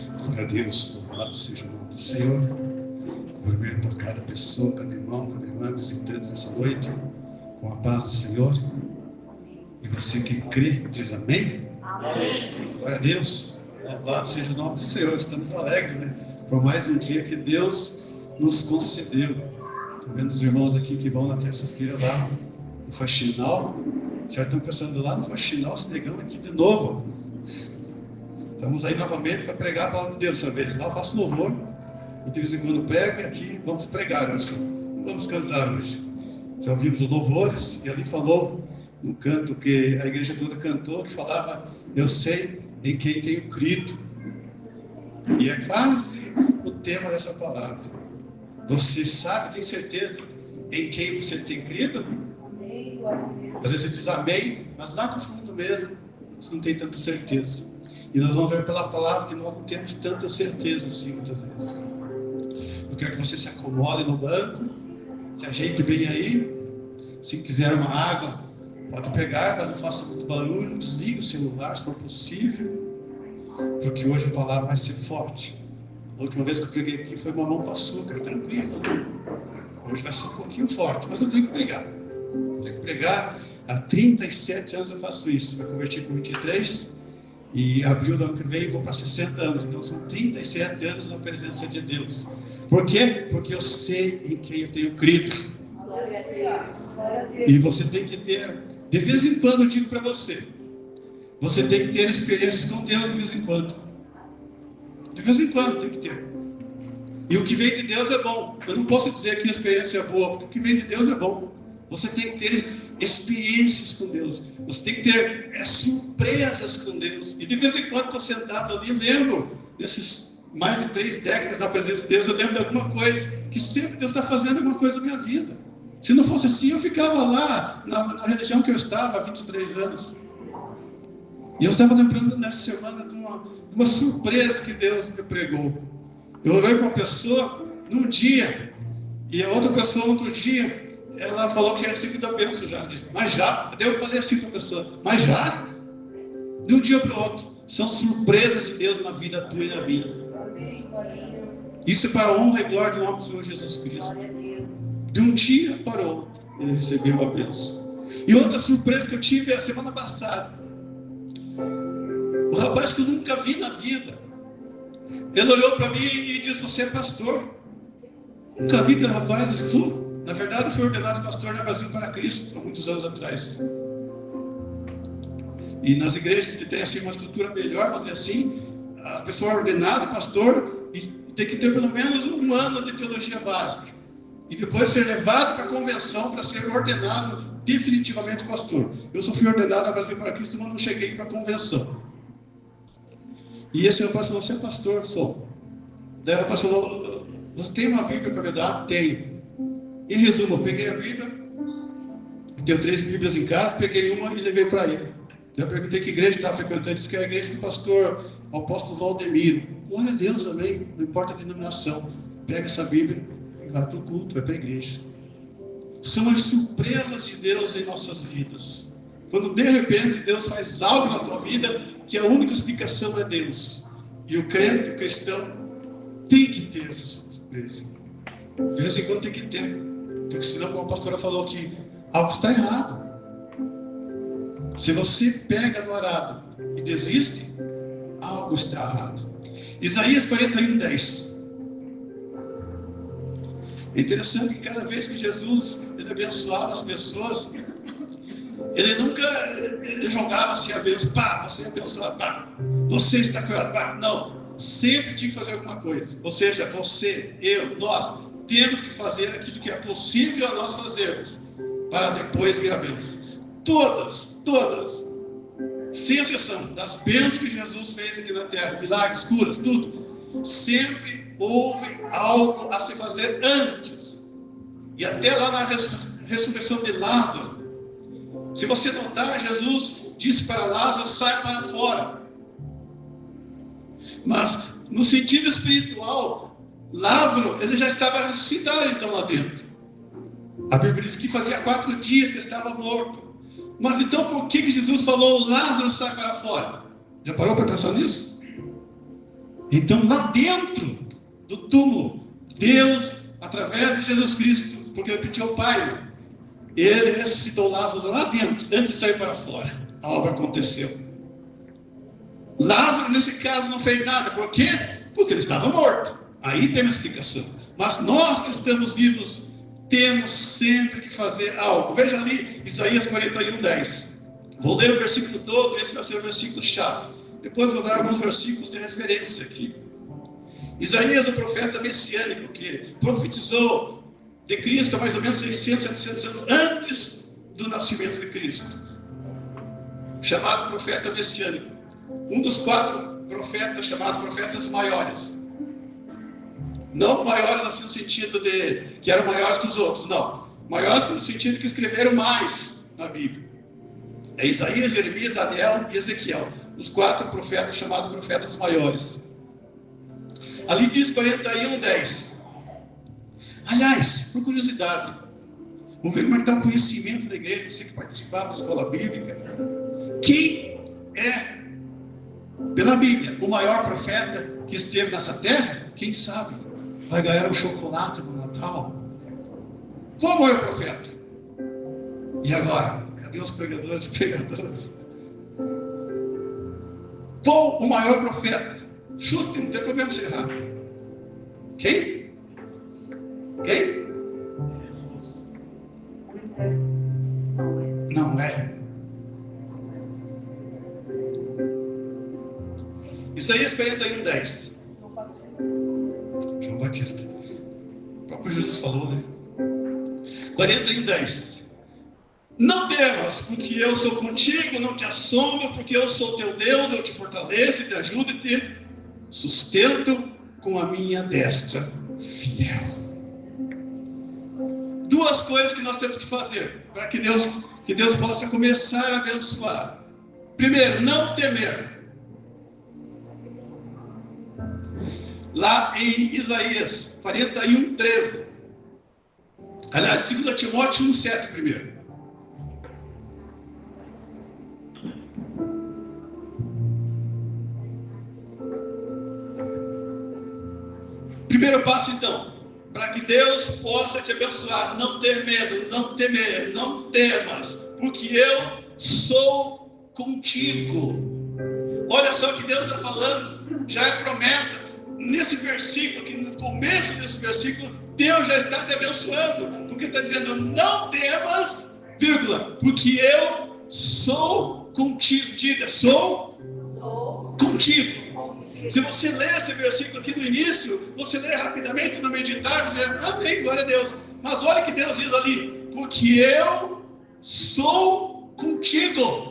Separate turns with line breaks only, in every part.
Glória a Deus, louvado seja o nome do Senhor. Cumprimento a cada pessoa, cada irmão, cada irmã, visitantes nessa noite, com a paz do Senhor. E você que crê, diz amém? Amém. Glória a Deus, louvado seja o nome do Senhor. Estamos alegres, né? Por mais um dia que Deus nos concedeu. Estou vendo os irmãos aqui que vão na terça-feira lá no Faxinal. Certo? Estão pensando lá no Faxinal, se negamos aqui de novo. Estamos aí novamente para pregar a palavra de Deus dessa vez. Lá eu faço louvor e de vez em quando prego, e aqui vamos pregar hoje. Não vamos cantar hoje. Já ouvimos os louvores e ali falou no canto que a igreja toda cantou, que falava: eu sei em quem tenho crido. E é quase o tema dessa palavra. Você sabe, tem certeza em quem você tem crido? Às vezes você diz amém, mas lá no fundo mesmo você não tem tanta certeza. E nós vamos ver pela palavra que nós não temos tanta certeza assim muitas vezes. Eu quero que você se acomode no banco, se ajeite bem aí. Se quiser uma água, pode pegar, mas não faça muito barulho. Desligue o celular se for possível, porque hoje a palavra vai ser forte. A última vez que eu preguei aqui foi mamão com açúcar, tranquilo, né? Hoje vai ser um pouquinho forte, mas eu tenho que pregar. Tenho que pregar. Há 37 anos eu faço isso. Eu converti com 23 e abril do ano que vem vou para 60 anos. Então são 37 anos na presença de Deus. Por quê? Porque eu sei em quem eu tenho crido. E você tem que ter, de vez em quando eu digo para você, você tem que ter experiências com Deus de vez em quando. De vez em quando tem que ter. E o que vem de Deus é bom. Eu não posso dizer que a experiência é boa, porque o que vem de Deus é bom. Você tem que ter experiências com Deus. Você tem que ter surpresas com Deus. E de vez em quando estou sentado ali, lembro desses mais de 3 décadas da presença de Deus, eu lembro de alguma coisa, que sempre Deus está fazendo alguma coisa na minha vida. Se não fosse assim, eu ficava lá, na religião que eu estava há 23 anos. E eu estava lembrando nessa semana de uma surpresa que Deus me pregou. Eu orei com uma pessoa num dia, e a outra pessoa no outro dia, ela falou que tinha recebido a bênção já. Disse, mas já? Daí eu falei assim para a pessoa, mas já? De um dia para o outro. São surpresas de Deus na vida tua e na minha. Isso é para a honra e glória do nome do Senhor Jesus Cristo. De um dia para o outro, ele recebeu a bênção. E outra surpresa que eu tive a semana passada. O rapaz que eu nunca vi na vida, ele olhou para mim e disse, você é pastor? Nunca vi aquele rapaz. Eu disse, na verdade, eu fui ordenado pastor na Brasil para Cristo, há muitos anos atrás. E nas igrejas que tem assim, uma estrutura melhor, vamos dizer assim, a pessoa é ordenada pastor e tem que ter pelo menos 1 ano de teologia básica. E depois ser levado para a convenção para ser ordenado definitivamente pastor. Eu só fui ordenado na Brasil para Cristo, mas não cheguei para a convenção. E esse rapaz falou, você é pastor? Sou. Daí o rapaz falou, você tem uma Bíblia para me dar? Tenho. Em resumo, eu peguei a Bíblia, tenho 3 Bíblias em casa, peguei uma e levei para ele. Eu perguntei que igreja estava frequentando, ele disse que é a igreja do pastor apóstolo Valdemiro. Glória a Deus, amém, não importa a denominação. Pega essa Bíblia e vai para o culto, vai para a igreja. São as surpresas de Deus em nossas vidas. Quando de repente Deus faz algo na tua vida, que a única explicação é Deus. E o crente, o cristão, tem que ter essa surpresa. De vez em quando tem que ter. Porque senão, como a pastora falou aqui, algo está errado. Se você pega no arado e desiste, algo está errado. Isaías 41:10. É interessante que cada vez que Jesus ele abençoava as pessoas, ele nunca jogava assim a bênção, pá, você é abençoado, pá, você está curado, pá, não. Sempre tinha que fazer alguma coisa. Ou seja, você, eu, nós temos que fazer aquilo que é possível a nós fazermos para depois vir a bênção. Todas, sem exceção, das bênçãos que Jesus fez aqui na terra, milagres, curas, tudo, sempre houve algo a se fazer antes. E até lá na ressurreição de Lázaro, se você notar, Jesus disse para Lázaro, sai para fora. Mas no sentido espiritual, Lázaro, ele já estava ressuscitado então lá dentro. A Bíblia diz que fazia 4 dias que estava morto. Mas então por que Jesus falou, Lázaro sai para fora? Já parou para pensar nisso? Então, lá dentro do túmulo, Deus, através de Jesus Cristo, porque ele pediu ao Pai, né? Ele ressuscitou Lázaro lá dentro, antes de sair para fora. A obra aconteceu. Lázaro, nesse caso, não fez nada. Por quê? Porque ele estava morto. Aí tem uma explicação. Mas nós que estamos vivos, temos sempre que fazer algo. Veja ali, Isaías 41:10. Vou ler o versículo todo, esse vai ser o versículo-chave. Depois vou dar alguns versículos de referência aqui. Isaías, o profeta messiânico, que profetizou de Cristo há mais ou menos 600, 700 anos antes do nascimento de Cristo. Chamado profeta messiânico. Um dos 4 profetas, chamados profetas maiores. Não maiores assim no sentido de que eram maiores que os outros, não. Maiores no sentido que escreveram mais na Bíblia. É Isaías, Jeremias, Daniel e Ezequiel. Os 4 profetas chamados profetas maiores. Ali diz 41:10. Aliás, por curiosidade, vamos ver como é que está o conhecimento da igreja, você que participava da escola bíblica. Quem é, pela Bíblia, o maior profeta que esteve nessa terra? Quem sabe? Vai ganhar um chocolate no Natal. Qual o maior profeta? E agora? Cadê os pregadores e pregadoras? Qual o maior profeta? Chute, não tem problema se errar. Quem? Quem? Não é. Isaías 41:10. João Batista. O próprio Jesus falou, né? 41:10. Não temas, porque eu sou contigo, não te assombro, porque eu sou teu Deus, eu te fortaleço, te ajudo e te sustento com a minha destra fiel. 2 coisas que nós temos que fazer para que Deus possa começar a abençoar. Primeiro, não temer. Lá em Isaías 41:13. Aliás, 2 Timóteo 1:7 primeiro. Primeiro passo, então, para que Deus possa te abençoar. Não ter medo, não temer, não temas, porque eu sou contigo. Olha só o que Deus está falando, já é promessa. Nesse versículo, que no começo desse versículo, Deus já está te abençoando, porque está dizendo, não temas, vírgula, porque eu sou contigo. Diga, sou contigo. Se você ler esse versículo aqui no início, você ler rapidamente, não meditar, dizer, amém, glória a Deus. Mas olha o que Deus diz ali, porque eu sou contigo.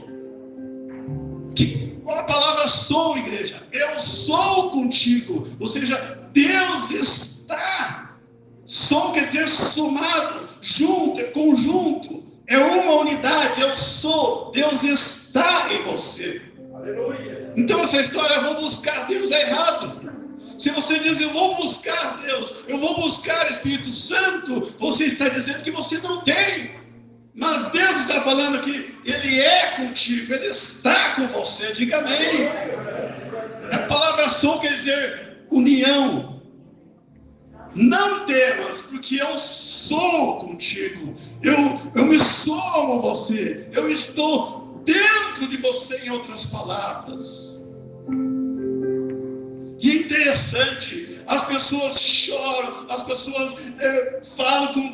A palavra sou, igreja, eu sou contigo. Ou seja, Deus está. Sou quer dizer somado, junto, é conjunto, é uma unidade, eu sou, Deus está em você. Aleluia. Então essa história, eu vou buscar Deus, é errado. Se você diz, eu vou buscar Deus, eu vou buscar Espírito Santo, você está dizendo que você não tem. Mas Deus está falando que Ele é contigo, Ele está com você, diga amém. A palavra som quer dizer união. Não temas, porque eu sou contigo, eu me somo a você, eu estou dentro de você, em outras palavras. E é interessante, as pessoas choram, as pessoas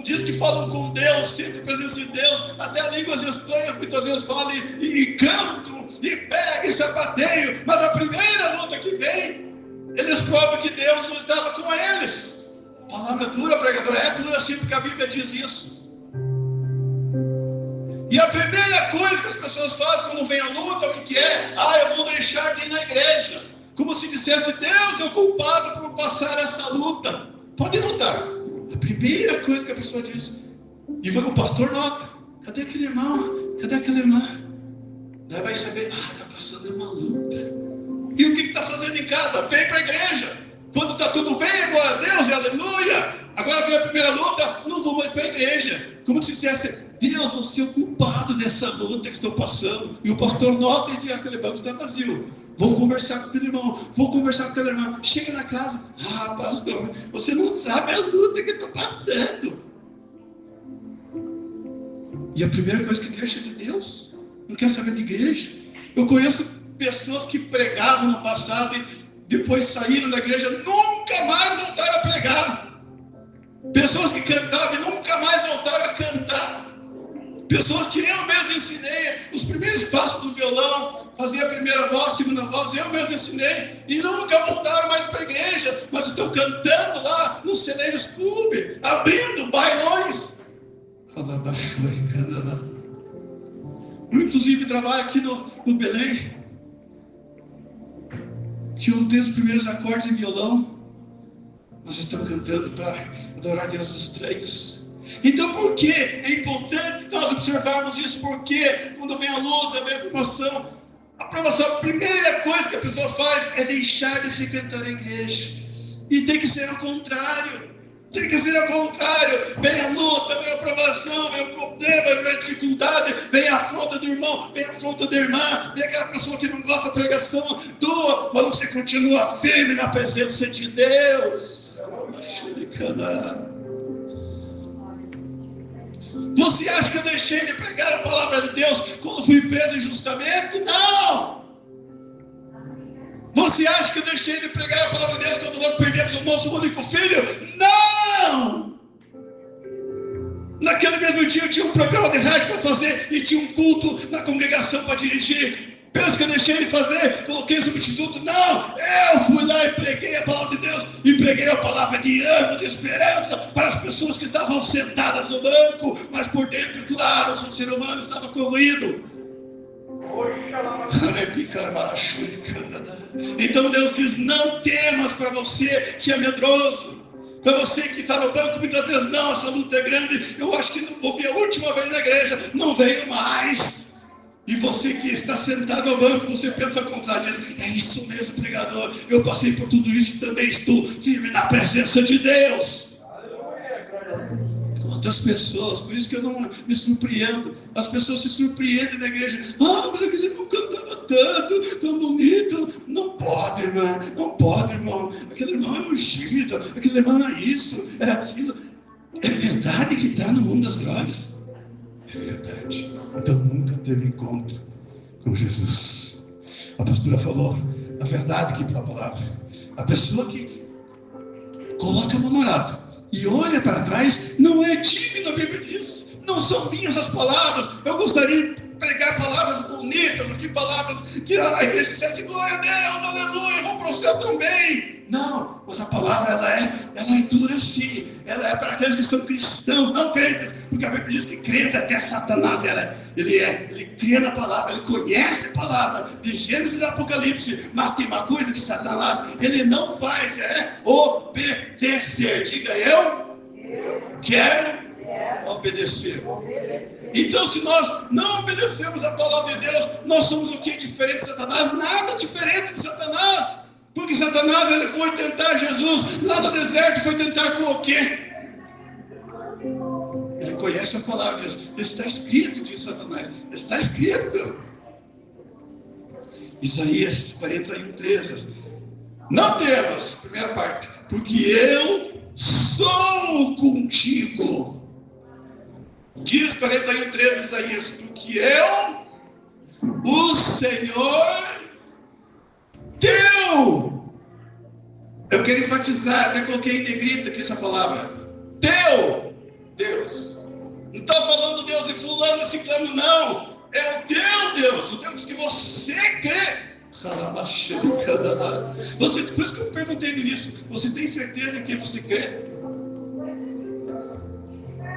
dizem que falam com Deus, sentem a presença de Deus, até línguas estranhas muitas vezes falam e cantam, e pegam e sapateiam, mas a primeira luta que vem, eles provam que Deus não estava com eles. Palavra dura, pregador, é dura sim, porque a Bíblia diz isso. E a primeira coisa que as pessoas fazem quando vem a luta, o que é? Eu vou deixar de ir na igreja. Como se dissesse, Deus é o culpado por passar essa luta. Pode notar, a primeira coisa que a pessoa diz, e o pastor nota, cadê aquele irmão? Cadê aquela irmã? Daí vai saber, está passando uma luta. E o que está fazendo em casa? Vem para a igreja. Quando está tudo bem, glória a Deus e aleluia. Agora vem a primeira luta, não vou mais para a igreja. como se dissesse: Deus, você é o culpado dessa luta que estou passando. E o pastor nota e diz: aquele banco está vazio. Vou conversar com aquele irmão, vou conversar com aquela irmã. Chega na casa: ah, pastor, você não sabe a luta que eu estou passando. E a primeira coisa que deixa de Deus, não quer saber de igreja. Eu conheço pessoas que pregavam no passado e depois saíram da igreja, nunca mais voltaram a pregar. Pessoas que cantavam e nunca mais voltaram a cantar. Pessoas que eu mesmo ensinei os primeiros passos do violão, fazia a primeira voz, segunda voz, eu mesmo ensinei, e nunca voltaram mais para a igreja, mas estão cantando lá nos celeiros clube, abrindo bailões. Inclusive trabalho aqui no Belém, que eu tenho os primeiros acordes em violão. Nós estamos cantando para adorar Deus dos estranhos. Então por que é importante nós observarmos isso? Porque quando vem a luta, vem a promoção, a primeira coisa que a pessoa faz é deixar de frequentar a igreja. E tem que ser ao contrário. Tem que ser ao contrário. Vem a luta, vem a provação, vem o problema, vem a dificuldade, vem a afronta do irmão, vem a afronta da irmã, vem aquela pessoa que não gosta da pregação tua, mas você continua firme na presença de Deus. Você acha que eu deixei de pregar a palavra de Deus quando fui preso injustamente? Não! Você acha que eu deixei de pregar a palavra de Deus quando nós perdemos o nosso único filho? Não! Naquele mesmo dia eu tinha um programa de rádio para fazer e tinha um culto na congregação para dirigir. Pensa que eu deixei de fazer, coloquei substituto? Não! Eu fui lá e preguei a palavra de Deus e preguei a palavra de ânimo, de esperança para as pessoas que estavam sentadas no banco, mas por dentro, claro, o ser humano estava corroído. Então Deus diz: não temas, para você que é medroso, para você que está no banco muitas vezes: não, essa luta é grande, eu acho que não vou vir a última vez na igreja, não venho mais. E você que está sentado no banco, você pensa ao contrário, diz: é isso mesmo, pregador, eu passei por tudo isso e também estou firme na presença de Deus. Quantas pessoas, por isso que eu não me surpreendo, as pessoas se surpreendem na igreja: ah, mas aquele irmão cantava tanto, tão bonito. Não pode, irmã, não pode, irmão, aquele irmão é ungido, aquele irmão era isso, era aquilo. É verdade que está no mundo das drogas? É verdade. Então nunca teve encontro com Jesus. A pastora falou a verdade aqui pela palavra. A pessoa que coloca a mão no arado e olha para trás não é digno, a Bíblia diz. Não são minhas as palavras. Eu gostaria de pregar palavras bonitas aqui, palavras que a igreja dissesse: glória a Deus, aleluia, vou para o céu também. Não, mas a palavra ela é endureci. Ela é para aqueles que são cristãos, não crentes, porque a Bíblia diz que crente até Satanás ele crê na palavra, ele conhece a palavra de Gênesis e Apocalipse, mas tem uma coisa que Satanás ele não faz, é obedecer. Diga: eu quero obedecer. Então, se nós não obedecemos a palavra de Deus, nós somos o que? Diferente de Satanás? Nada diferente de Satanás. Porque Satanás ele foi tentar Jesus lá no deserto, foi tentar com o quê? Ele conhece a palavra de Deus. Está escrito, diz Satanás. Está escrito. Isaías 41:13. Não temas, primeira parte, porque eu sou contigo. Diz 41:13 Isaías: porque eu, o Senhor teu. Eu quero enfatizar, até coloquei em negrita aqui essa palavra: teu Deus. Não está falando Deus de fulano e ciclano, não. É o teu Deus, o Deus que você crê. Por isso que eu perguntei no início: você tem certeza em quem você crê?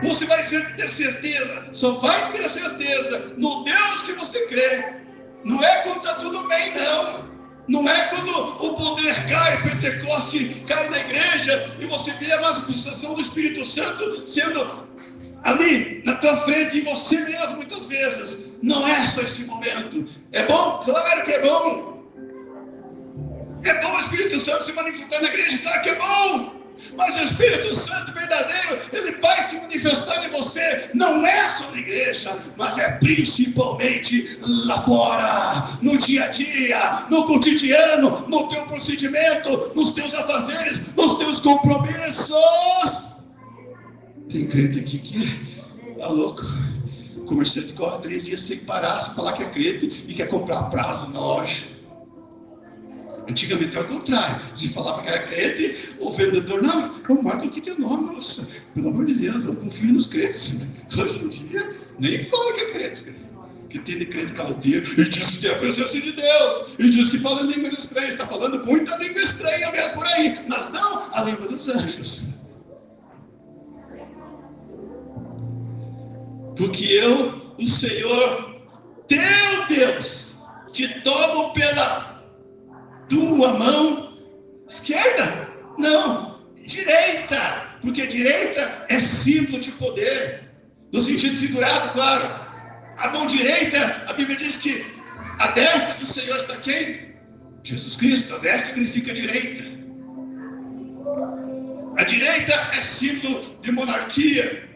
Você vai ter certeza, só vai ter certeza no Deus que você crê. Não é quando está tudo bem, não. Não é quando o poder cai, Pentecoste cai na igreja e você vê a manifestação do Espírito Santo sendo ali na tua frente, em você mesmo muitas vezes. Não é só esse momento. É bom? Claro que é bom. É bom o Espírito Santo se manifestar na igreja? Claro que é bom. mas o Espírito Santo verdadeiro, ele vai se manifestar em você, não é só na igreja, mas é principalmente lá fora, no dia a dia, no cotidiano, no teu procedimento, nos teus afazeres, nos teus compromissos. Tem crente aqui que tá louco. O comerciante corre 3 dias sem parar, sem falar que é crente e quer comprar prazo na loja. Antigamente era o contrário. Se falava que era crente, o vendedor, não, eu marco aqui teu nome, nossa, pelo amor de Deus, eu confio nos crentes. Hoje em dia, nem fala que é crente. Que tem de crente caloteiro e diz que tem a presença de Deus, e diz que fala línguas estranhas, está falando muita língua estranha mesmo por aí, mas não a língua dos anjos. Porque eu, o Senhor, teu Deus, te tomo pela tua mão esquerda? Não, direita, porque direita é símbolo de poder, no sentido figurado, claro. A mão direita, a Bíblia diz que a destra do Senhor está quem? Jesus Cristo. A destra significa direita. A direita é símbolo de monarquia.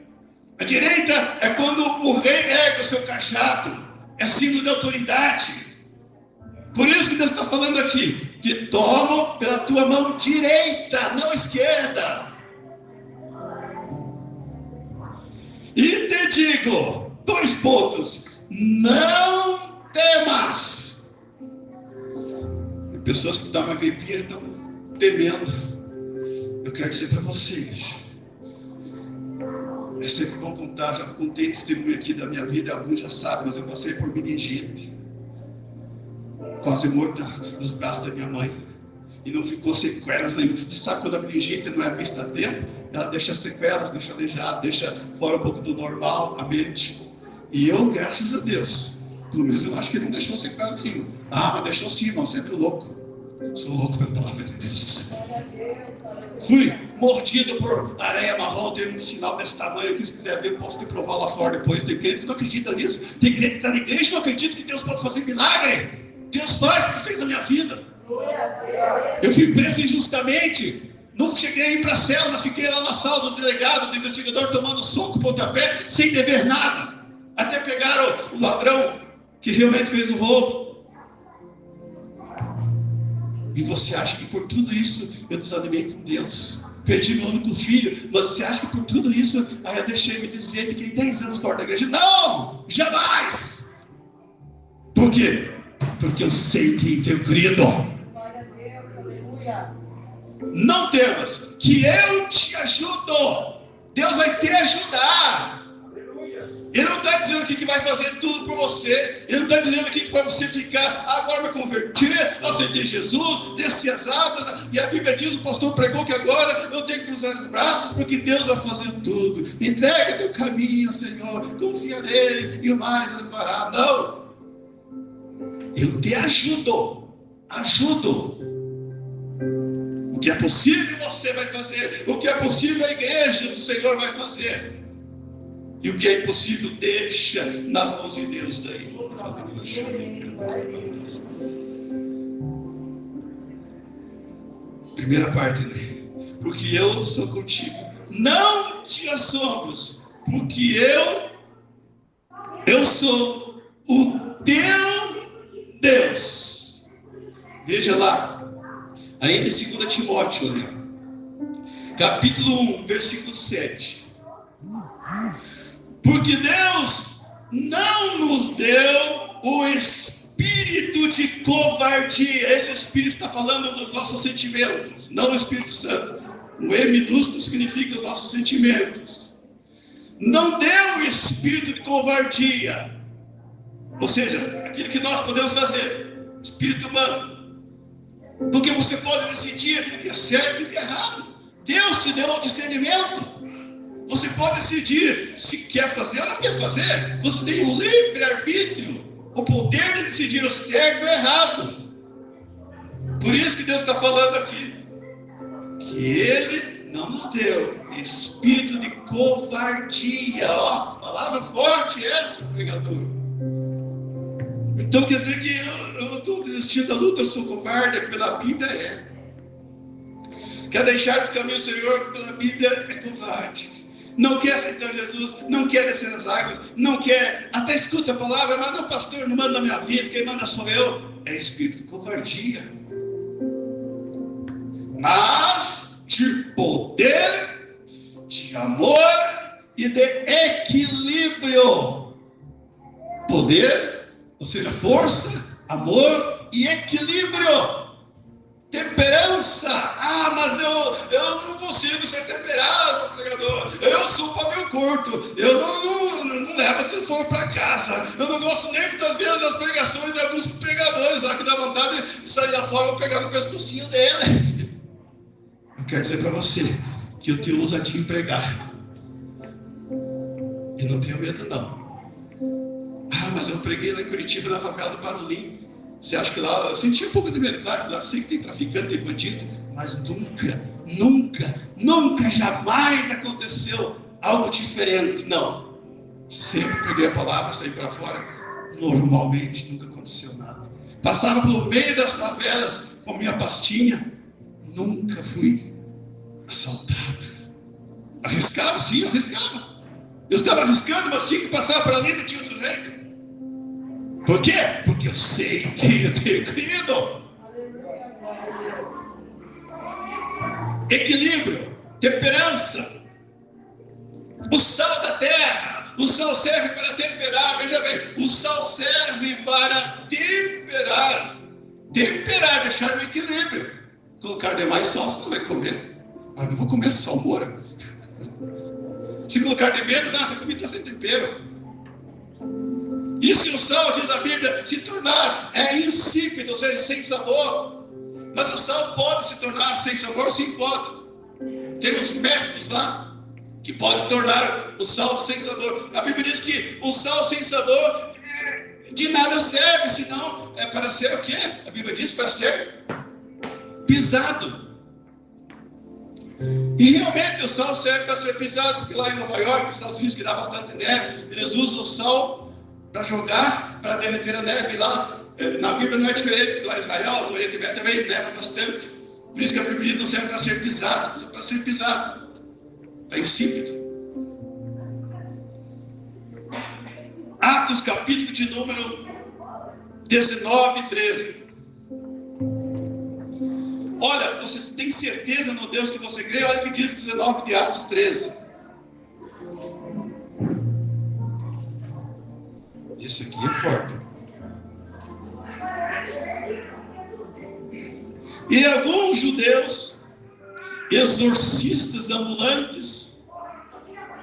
A direita é quando o rei ergue o seu cajado. É símbolo de autoridade. Por isso que Deus está falando aqui: te tomo pela tua mão direita, não esquerda. E te digo, 2 pontos: não temas. Tem pessoas que dão uma gripinha e estão temendo. Eu quero dizer para vocês, é sempre bom contar, já contei testemunho aqui da minha vida, alguns já sabem, mas eu passei por meningite, quase morta nos braços da minha mãe, e não ficou sequelas nenhuma. Você sabe quando a meningite não é vista a tempo, ela deixa sequelas, deixa aleijado, deixa fora um pouco do normal a mente. E eu, graças a Deus, pelo menos eu acho que não deixou sequela nenhuma. Ah, mas deixou sim, irmão, sempre louco. Sou louco pela palavra de Deus. Fui mordido por areia marrom, tem um sinal desse tamanho aqui, se quiser ver, posso te provar lá fora depois. Tem crente que não acredita nisso, tem crente que está na igreja e não acredita que Deus pode fazer milagre. Deus faz o que fez na minha vida. Eu fui preso injustamente, não cheguei a ir para a cela, mas fiquei lá na sala do delegado, do investigador, tomando soco, pontapé, sem dever nada, até pegaram o ladrão que realmente fez o roubo. E você acha que por tudo isso eu desanimei com Deus, perdi meu único filho, mas você acha que por tudo isso aí eu deixei, me desviei, fiquei 10 anos fora da igreja? Não, jamais. Por quê? Porque eu sei quem tenho crido. Não temas, que eu te ajudo. Deus vai te ajudar. Ele não está dizendo aqui que vai fazer tudo por você. Ele não está dizendo aqui que para você ficar, agora me converter, aceitei Jesus, desci as águas, e a Bíblia diz, o pastor pregou que agora eu tenho que cruzar os braços, porque Deus vai fazer tudo. Entrega teu caminho ao Senhor, confia nele, e o mais ele fará. Não, eu te ajudo. O que é possível você vai fazer, o que é possível a igreja do Senhor vai fazer. E o que é impossível, deixa nas mãos de Deus daí. Primeira parte, né? Porque eu sou contigo. Não te assombres, porque eu sou o teu Deus. Veja lá, ainda em 2 Timóteo, né? Capítulo 1, versículo 7. Porque Deus não nos deu o espírito de covardia. Esse espírito está falando dos nossos sentimentos, não o Espírito Santo. O E minúsculo significa os nossos sentimentos. Não deu o espírito de covardia, ou seja, aquilo que nós podemos fazer, espírito humano. Porque você pode decidir aquilo que é certo e aquilo que é errado. Deus te deu o discernimento. Você pode decidir se quer fazer ou não quer fazer. Você tem o livre-arbítrio, o poder de decidir o certo e o errado. Por isso que Deus está falando aqui, que Ele não nos deu espírito de covardia. Ó, palavra forte essa, pregador. Então quer dizer que eu estou desistindo da luta, eu sou covarde? Pela Bíblia é. quer deixar de caminho do Senhor pela Bíblia, é covarde. Não quer aceitar Jesus, não quer descer nas águas, não quer, até escuta a palavra, mas não, pastor, não manda na minha vida, quem manda sou eu. É espírito de covardia. Mas de poder, de amor e de equilíbrio. Poder, ou seja, força, amor e equilíbrio. Temperança. Ah, mas eu não consigo ser temperado, pregador. Eu sou pavio curto. Eu não levo desaforo para casa. Eu não gosto nem muitas vezes das pregações de alguns pregadores lá que dá vontade de sair da fora e pegar no pescocinho dele. Eu quero dizer para você que eu te uso a te empregar. E não tenho medo não. Ah, mas eu preguei lá em Curitiba, na favela do Barulim. Você acha que lá, eu senti um pouco de medo, claro que lá eu sei que tem traficante, tem bandido, mas nunca, jamais aconteceu algo diferente, não. Sempre peguei a palavra, saí para fora, normalmente, nunca aconteceu nada. Passava pelo meio das favelas com minha pastinha, nunca fui assaltado. Arriscava, sim, arriscava. Eu estava arriscando, mas tinha que passar para ali, não tinha outro jeito. Por quê? Porque eu sei que eu tenho crido. Equilíbrio, temperança. O sal da terra. O sal serve para temperar. Veja bem, o sal serve para temperar. Temperar, deixar no equilíbrio. Colocar demais sal, você não vai comer. Ah, não vou comer salmoura. Se colocar de menos, essa comida está sem tempero. E se o sal, diz a Bíblia, se tornar insípido, ou seja, sem sabor. Mas o sal pode se tornar sem sabor, sim, pode. Tem uns métodos lá que podem tornar o sal sem sabor. A Bíblia diz que o sal sem sabor de nada serve, senão é para ser o quê? A Bíblia diz para ser pisado. E realmente o sal serve para ser pisado, porque lá em Nova York, nos Estados Unidos, que dá bastante neve, eles usam o sal para jogar, para derreter a neve. Lá na Bíblia não é diferente, porque lá em Israel, no Oriente Médio também neva bastante. Por isso que a Bíblia diz não serve para ser pisado, só para ser pisado. Está insípido. Atos capítulo de número 19, 13. Olha, você tem certeza no Deus que você crê? Olha o que diz 19 de Atos 13. Isso aqui é forte. E alguns judeus, exorcistas ambulantes,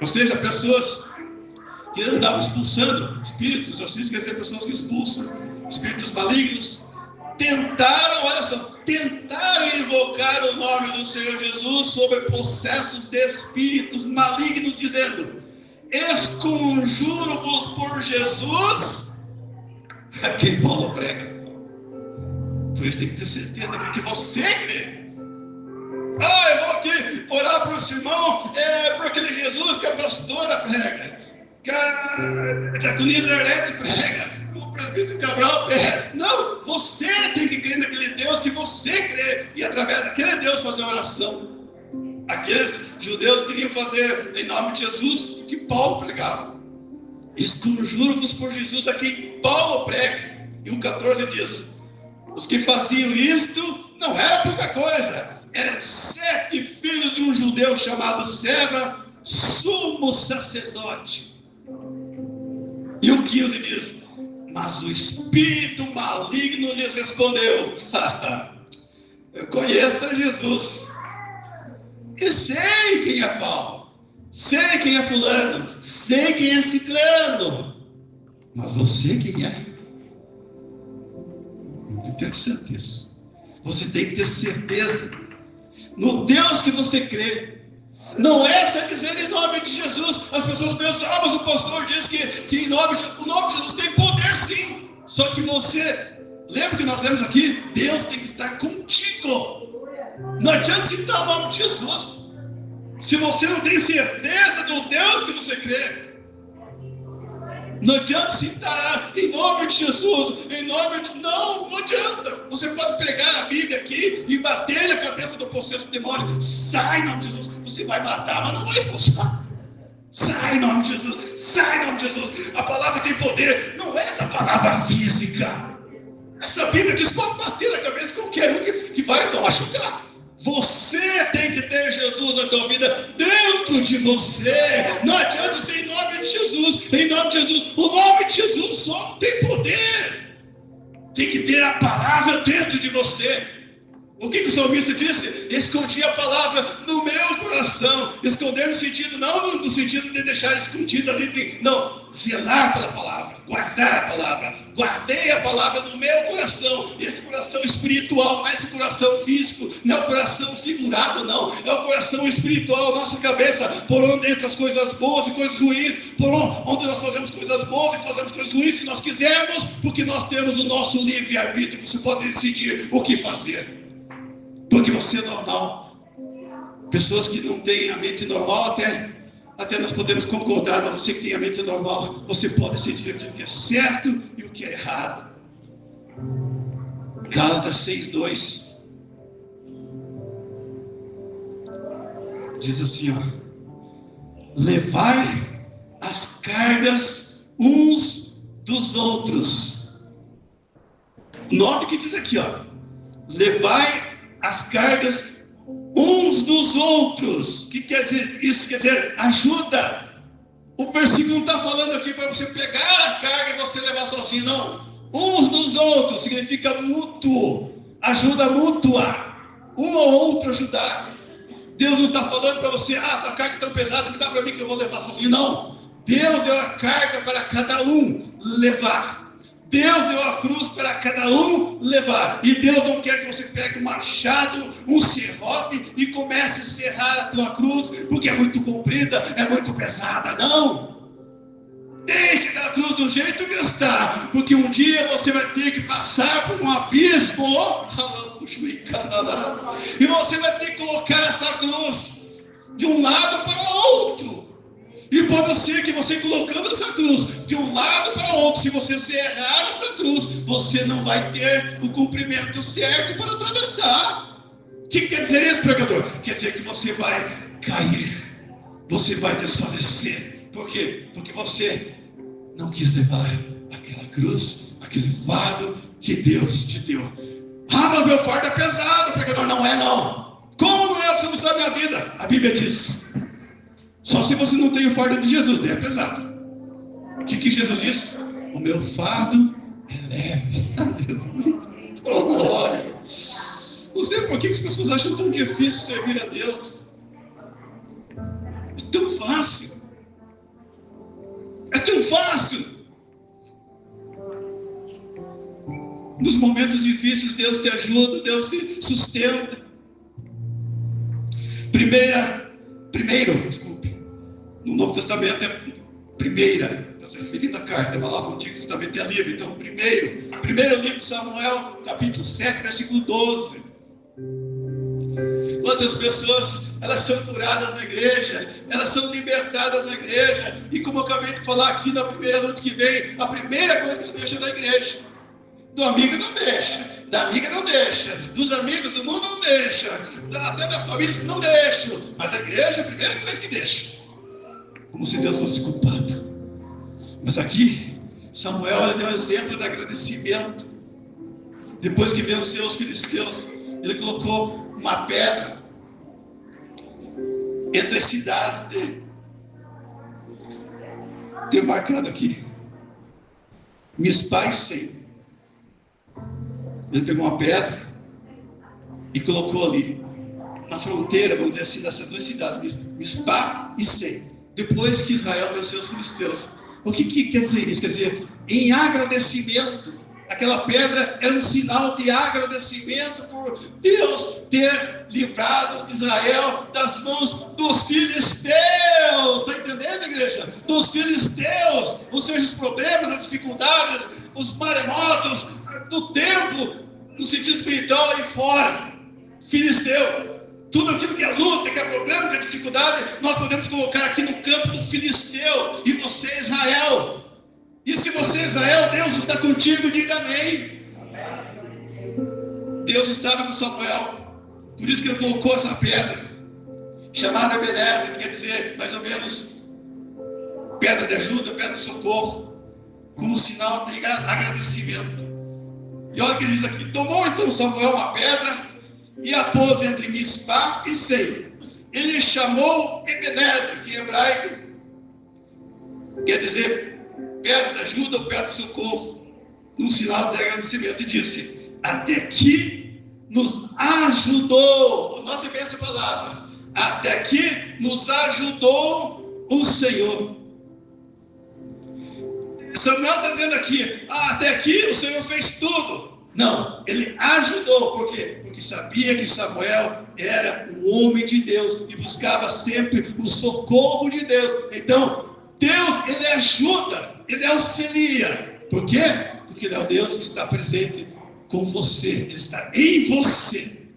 ou seja, pessoas que andavam expulsando espíritos, exorcistas quer dizer pessoas que expulsam espíritos malignos, tentaram, olha só, tentaram invocar o nome do Senhor Jesus sobre possessos de espíritos malignos, dizendo: esconjuro-vos por Jesus a quem Paulo prega. Por isso tem que ter certeza que você crê. Ah, eu vou aqui orar para o irmão, por aquele Jesus que a pastora prega, que a diaconisa Arlete prega, que o presbítero Cabral prega. Não, você tem que crer naquele Deus que você crê, e através daquele Deus fazer oração. Aqueles judeus queriam fazer em nome de Jesus que Paulo pregava. Esconjuro-vos por Jesus a quem Paulo prega. E o 14 diz: os que faziam isto não era pouca coisa, eram 7 filhos de um judeu chamado Seva, sumo sacerdote. E o 15 diz: mas o espírito maligno lhes respondeu: eu conheço a Jesus e sei quem é Paulo, sei quem é fulano, sei quem é ciclano, mas você quem é? Eu tenho certeza. Você tem que ter certeza no Deus que você crê. Não é só dizer em nome de Jesus. As pessoas pensam: ah, mas o pastor diz que o nome de Jesus tem poder, sim. Só que você, lembra que nós lemos aqui? Deus tem que estar contigo. Não adianta citar o nome de Jesus se você não tem certeza do Deus que você crê. Não adianta citar em nome de Jesus, em nome de... Não adianta. Você pode pegar a Bíblia aqui e bater na cabeça do possesso demônio. Sai em nome de Jesus. Você vai matar, mas não vai expulsar. Sai em nome de Jesus, sai em nome de Jesus. A palavra tem poder, não é essa palavra física. Essa Bíblia diz: pode bater na cabeça de qualquer um que vai só machucar. Você tem que ter Jesus na tua vida, dentro de você. Não adianta ser em nome de Jesus, em nome de Jesus. O nome de Jesus só tem poder. Tem que ter a palavra dentro de você. O que o salmista disse? Escondi a palavra no meu coração. Esconder no sentido, não no sentido de deixar escondida ali, não, zelar pela palavra, guardar a palavra. Guardei a palavra no meu coração. Esse coração espiritual, não é esse coração físico, não é o coração figurado, não, é o coração espiritual, nossa cabeça, por onde entram as coisas boas e coisas ruins, por onde nós fazemos coisas boas e fazemos coisas ruins se nós quisermos, porque nós temos o nosso livre-arbítrio. Você pode decidir o que fazer. Porque você é normal. Pessoas que não têm a mente normal, até nós podemos concordar, mas você que tem a mente normal, você pode sentir o que é certo e o que é errado. Gálatas 6:2 diz assim, levai as cargas uns dos outros. Note o que diz aqui, levai as cargas uns dos outros. O que quer dizer isso? Quer dizer, ajuda. O versículo não está falando aqui para você pegar a carga e você levar sozinho, não. Uns dos outros significa mútuo, ajuda mútua, um ou outro ajudar. Deus não está falando para você: tua carga é tão pesada que dá para mim que eu vou levar sozinho. Não, Deus deu a carga para cada um levar. Deus deu a cruz para cada um levar. E Deus não quer que você pegue um machado, um serrote e comece a serrar a tua cruz, porque é muito comprida, é muito pesada. Não. Deixa aquela cruz do jeito que está, porque um dia você vai ter que passar por um abismo. E você vai ter que colocar essa cruz de um lado para o outro. E pode ser que você colocando essa cruz de um lado para o outro, se você serrar essa cruz, você não vai ter o comprimento certo para atravessar. O que quer dizer isso, pregador? Quer dizer que você vai cair, você vai desfalecer. Por quê? Porque você não quis levar aquela cruz, aquele fardo que Deus te deu. Mas meu fardo é pesado, pregador. Não é, não. Como não é? Você não sabe a vida. A Bíblia diz: só se você não tem o fardo de Jesus, né? É pesado. O que Jesus disse? O meu fardo é leve. Oh, glória. Não sei por que as pessoas acham tão difícil servir a Deus. É tão fácil. É tão fácil. Nos momentos difíceis, Deus te ajuda, Deus te sustenta. No Novo Testamento é primeira, está se referindo à carta, mas lá no Antigo Testamento é livro. Então, primeiro livro de Samuel, capítulo 7, versículo 12. Quantas pessoas, elas são curadas na igreja, elas são libertadas na igreja, e como eu acabei de falar aqui na primeira luta que vem, a primeira coisa que eles deixam da igreja. Do amigo não deixa, da amiga não deixa, dos amigos do mundo não deixa, até da família não deixa, mas a igreja é a primeira coisa que deixa. Como se Deus fosse culpado. Mas aqui, Samuel deu um exemplo de agradecimento. Depois que venceu os filisteus, ele colocou uma pedra entre as cidades dele. Tem marcado aqui: Mispa e Sem. Ele pegou uma pedra e colocou ali, na fronteira, vamos dizer assim, dessas duas cidades, Mispa e Sem. Depois que Israel venceu os filisteus. O que quer dizer isso? Quer dizer, em agradecimento, aquela pedra era um sinal de agradecimento por Deus ter livrado Israel das mãos dos filisteus. Está entendendo, igreja? Dos filisteus. Ou seja, os problemas, as dificuldades, os maremotos do templo, no sentido espiritual, aí fora. Filisteu. Tudo aquilo que é luta, que é problema, que é dificuldade, nós podemos colocar aqui no campo do filisteu. E você, Israel, E se você é Israel, Deus está contigo, diga amém. Deus estava com Samuel, por isso que ele colocou essa pedra, chamada Ebenezer, que quer dizer mais ou menos pedra de ajuda, pedra de socorro, como sinal de agradecimento. E olha o que ele diz aqui: tomou então Samuel uma pedra e a pôs entre Mispá e Sei. Ele chamou Ebenezer, que em hebraico quer dizer pedra de ajuda ou pedra de socorro, num sinal de agradecimento, e disse: até aqui nos ajudou. Note bem essa palavra: até aqui nos ajudou o Senhor. Samuel está dizendo aqui: até aqui o Senhor fez tudo. Não, ele ajudou. Por quê? Porque sabia que Samuel era um homem de Deus e buscava sempre o socorro de Deus. Então, Deus, ele ajuda, ele auxilia. Por quê? Porque ele é o Deus que está presente com você, ele está em você.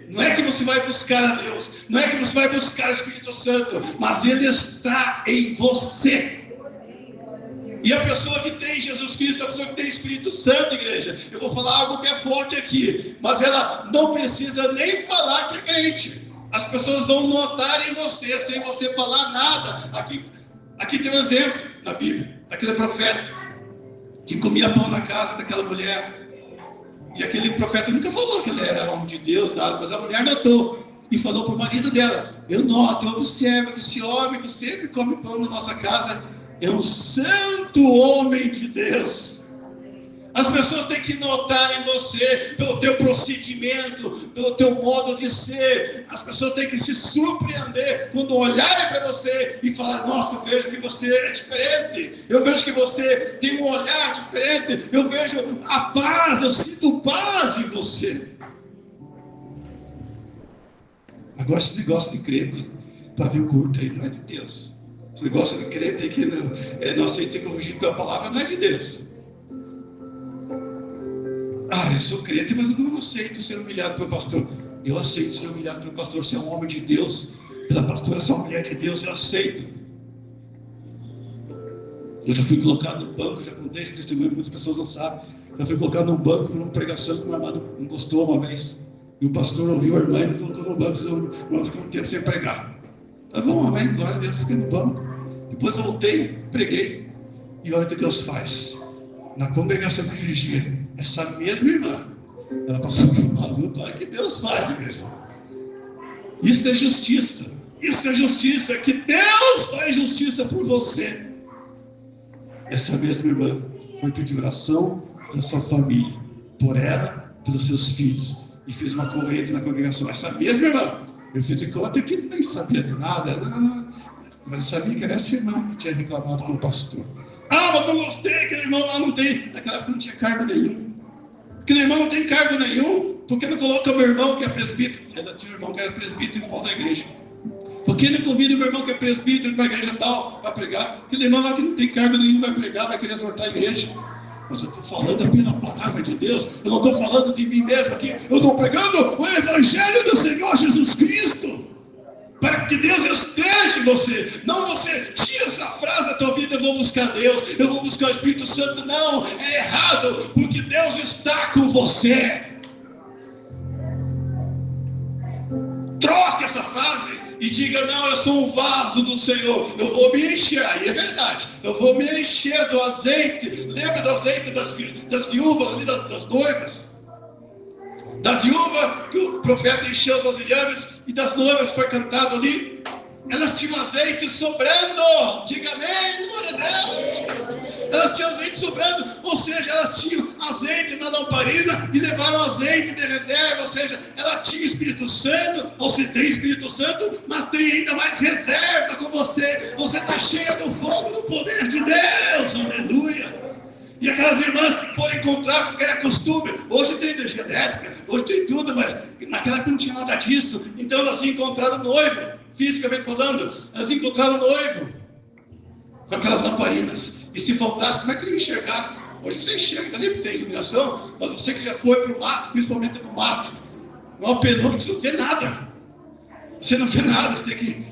Não é que você vai buscar a Deus, não é que você vai buscar o Espírito Santo, mas ele está em você. E a pessoa que tem Jesus Cristo, a pessoa que tem Espírito Santo, igreja, eu vou falar algo que é forte aqui, mas ela não precisa nem falar que é crente. As pessoas vão notar em você, sem você falar nada. Aqui tem um exemplo na Bíblia, daquele profeta que comia pão na casa daquela mulher. E aquele profeta nunca falou que ele era homem de Deus, nada, mas a mulher notou e falou para o marido dela: eu noto, eu observo que esse homem que sempre come pão na nossa casa é um santo homem de Deus. As pessoas têm que notar em você, pelo teu procedimento, pelo teu modo de ser. As pessoas têm que se surpreender quando olharem para você e falar: nossa, eu vejo que você é diferente, eu vejo que você tem um olhar diferente, eu vejo a paz, eu sinto paz em você. Agora esse negócio de crente para ver o culto aí não é de Deus. Esse negócio de crente que não aceita ser corrigido pela palavra não é de Deus. Eu sou crente, mas eu não aceito ser humilhado pelo pastor. Eu aceito ser humilhado pelo pastor. Você é um homem de Deus, pela pastora você é uma mulher de Deus, eu aceito. Eu já fui colocado no banco, já contei esse testemunho, muitas pessoas não sabem. Já fui colocado num banco, numa pregação que o meu irmão não gostou uma vez. E o pastor ouviu a irmã e me colocou no banco. O irmão ficou um tempo sem pregar. Tá bom, amém, glória a Deus, fiquei no banco. Depois voltei, preguei. E olha o que Deus faz. Na congregação que eu dirigia, essa mesma irmã, ela passou por uma luta. Olha o que Deus faz, igreja. Isso é justiça. Isso é justiça. Que Deus faz justiça por você. Essa mesma irmã foi pedir oração da sua família, por ela, pelos seus filhos, e fez uma corrente na congregação. Essa mesma irmã, eu fiz de conta que nem sabia de nada, mas eu sabia que era essa irmã que tinha reclamado com o pastor. Mas não gostei, aquele irmão lá não tem, naquela época não tinha cargo nenhum. Aquele irmão não tem cargo nenhum, por que não coloca o meu irmão que é presbítero? Ela tinha um irmão que era presbítero em outra igreja. Por que não convida o meu irmão que é presbítero para a igreja tal, para pregar? Aquele irmão lá que não tem cargo nenhum vai pregar, vai querer exortar a igreja. Mas eu estou falando pela palavra de Deus, eu não estou falando de mim mesmo aqui, eu estou pregando o Evangelho do Senhor Jesus Cristo, para que Deus esteja em você. Não você tira essa frase da tua vida: eu vou buscar Deus, eu vou buscar o Espírito Santo. Não, é errado, porque Deus está com você. Troque essa frase e diga: não, eu sou um vaso do Senhor, eu vou me encher. Aí é verdade, eu vou me encher do azeite. Lembra do azeite das viúvas ali, das noivas? Da viúva que o profeta encheu os vasilhames, e das noivas que foi cantado ali, elas tinham azeite sobrando. Diga amém, glória a Deus. Elas tinham azeite sobrando, ou seja, elas tinham azeite na lamparina e levaram azeite de reserva, ou seja, ela tinha Espírito Santo. Você tem Espírito Santo, mas tem ainda mais reserva com você. Você está cheia do fogo, do poder de Deus, aleluia. E aquelas irmãs que foram encontrar com aquele costume, hoje tem energia elétrica, hoje tem tudo, mas naquela época não tinha nada disso. Então elas encontraram o noivo, fisicamente falando, elas encontraram o noivo com aquelas lamparinas. E se faltasse, como é que ele ia enxergar? Hoje você enxerga ali, porque tem iluminação, mas você que já foi para o mato, principalmente no mato, uma penumbra que você não vê nada. Você não vê nada, você tem que...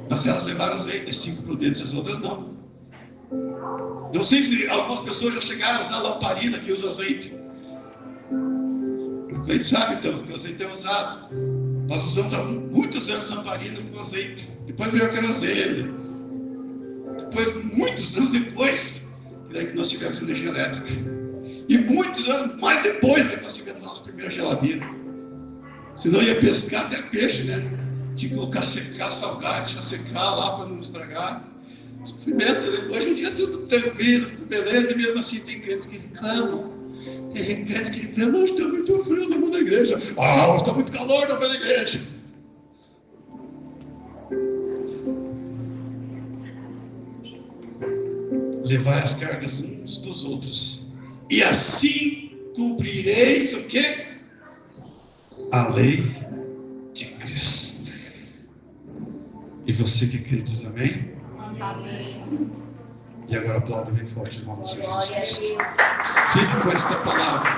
Mas elas levaram azeite, 5 prudentes, as outras não. Não sei se algumas pessoas já chegaram a usar lamparina que usa azeite. A gente sabe então que o azeite é usado. Nós usamos há muitos anos lamparina com azeite. Depois veio a querosene. Depois, muitos anos depois, que nós tivemos energia elétrica. E muitos anos mais depois que nós tivemos nossa primeira geladeira. Senão ia pescar até peixe, né? Tinha que colocar secar, salgar, deixar secar lá para não estragar. Sofrimento, né? Hoje em dia tudo tranquilo, tudo beleza, e mesmo assim tem crentes que reclamam. Tem crentes que reclamam, hoje está muito frio, não vou na igreja. Hoje está muito calor, não vou na igreja. Levai as cargas uns dos outros, e assim cumprireis o quê? A lei de Cristo. E você que crê diz amém? Amém. E agora aplauda bem forte o nome de Jesus Cristo. Fique com esta palavra.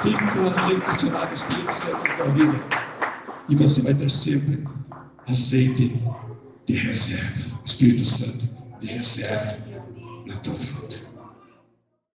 Fique com o azeite funcionado do Espírito Santo na tua vida. E você vai ter sempre azeite de reserva. Espírito Santo de reserva na tua vida.